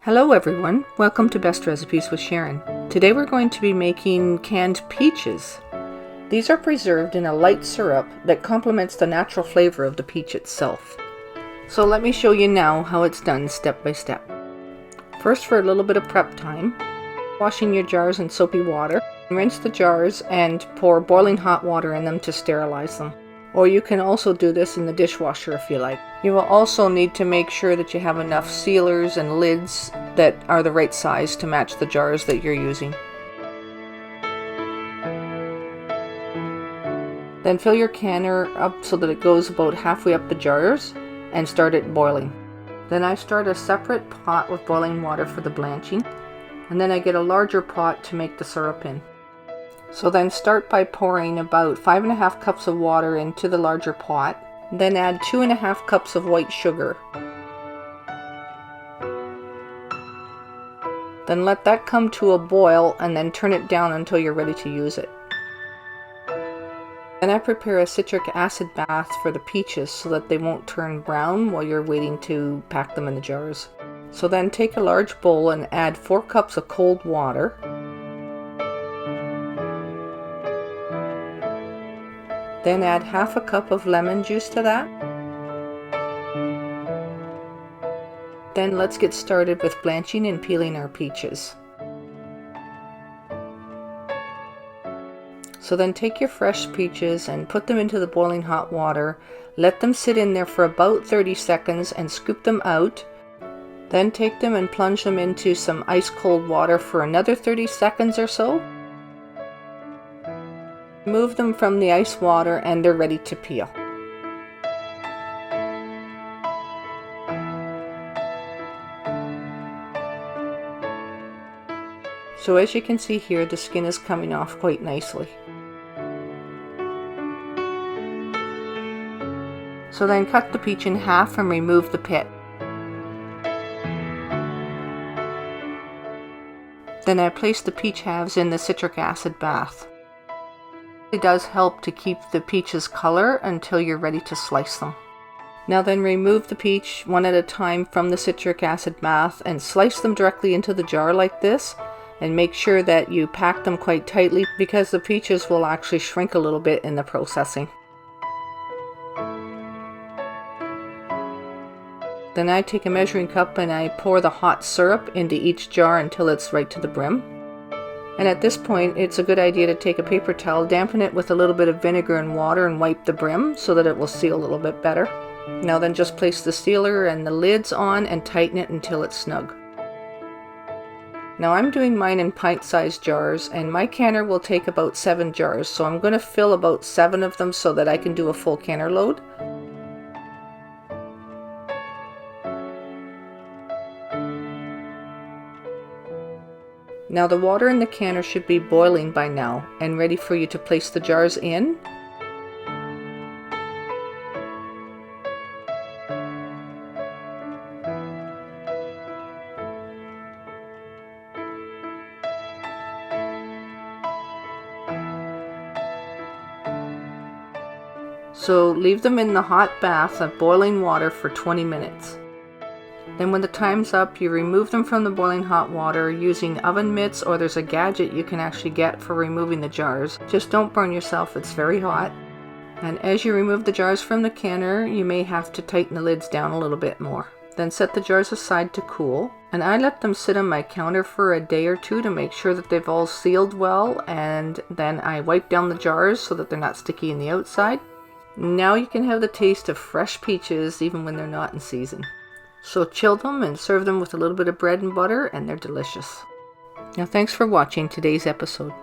Hello everyone, welcome to Best Recipes with Sharon. Today we're going to be making canned peaches. These are preserved in a light syrup that complements the natural flavor of the peach itself. So let me show you now how it's done step by step. First, for a little bit of prep time, washing your jars in soapy water. Rinse the jars and pour boiling hot water in them to sterilize them. Or you can also do this in the dishwasher if you like. You will also need to make sure that you have enough sealers and lids that are the right size to match the jars that you're using. Then fill your canner up so that it goes about halfway up the jars and start it boiling. Then I start a separate pot with boiling water for the blanching, and then I get a larger pot to make the syrup in. So then start by pouring about 5.5 cups of water into the larger pot. Then add 2.5 cups of white sugar. Then let that come to a boil and then turn it down until you're ready to use it. Then I prepare a citric acid bath for the peaches so that they won't turn brown while you're waiting to pack them in the jars. So then take a large bowl and add 4 cups of cold water. Then add half a cup of lemon juice to that. Then let's get started with blanching and peeling our peaches. So then take your fresh peaches and put them into the boiling hot water. Let them sit in there for about 30 seconds and scoop them out. Then take them and plunge them into some ice cold water for another 30 seconds or so. Remove them from the ice water and they're ready to peel. So as you can see here, the skin is coming off quite nicely. So then cut the peach in half and remove the pit. Then I place the peach halves in the citric acid bath. It does help to keep the peach's color until you're ready to slice them. Now then remove the peach one at a time from the citric acid bath and slice them directly into the jar like this, and make sure that you pack them quite tightly because the peaches will actually shrink a little bit in the processing. Then I take a measuring cup and I pour the hot syrup into each jar until it's right to the brim. And at this point, it's a good idea to take a paper towel, dampen it with a little bit of vinegar and water and wipe the brim so that it will seal a little bit better. Now then just place the sealer and the lids on and tighten it until it's snug. Now I'm doing mine in pint-sized jars, and my canner will take about 7 jars, so I'm going to fill about 7 of them so that I can do a full canner load. Now the water in the canner should be boiling by now and ready for you to place the jars in. So leave them in the hot bath of boiling water for 20 minutes. Then when the time's up, you remove them from the boiling hot water using oven mitts, or there's a gadget you can actually get for removing the jars. Just don't burn yourself, it's very hot. And as you remove the jars from the canner, you may have to tighten the lids down a little bit more. Then set the jars aside to cool. And I let them sit on my counter for a day or two to make sure that they've all sealed well, and then I wipe down the jars so that they're not sticky in the outside. Now you can have the taste of fresh peaches even when they're not in season. So chill them and serve them with a little bit of bread and butter, and they're delicious. Now thanks for watching today's episode.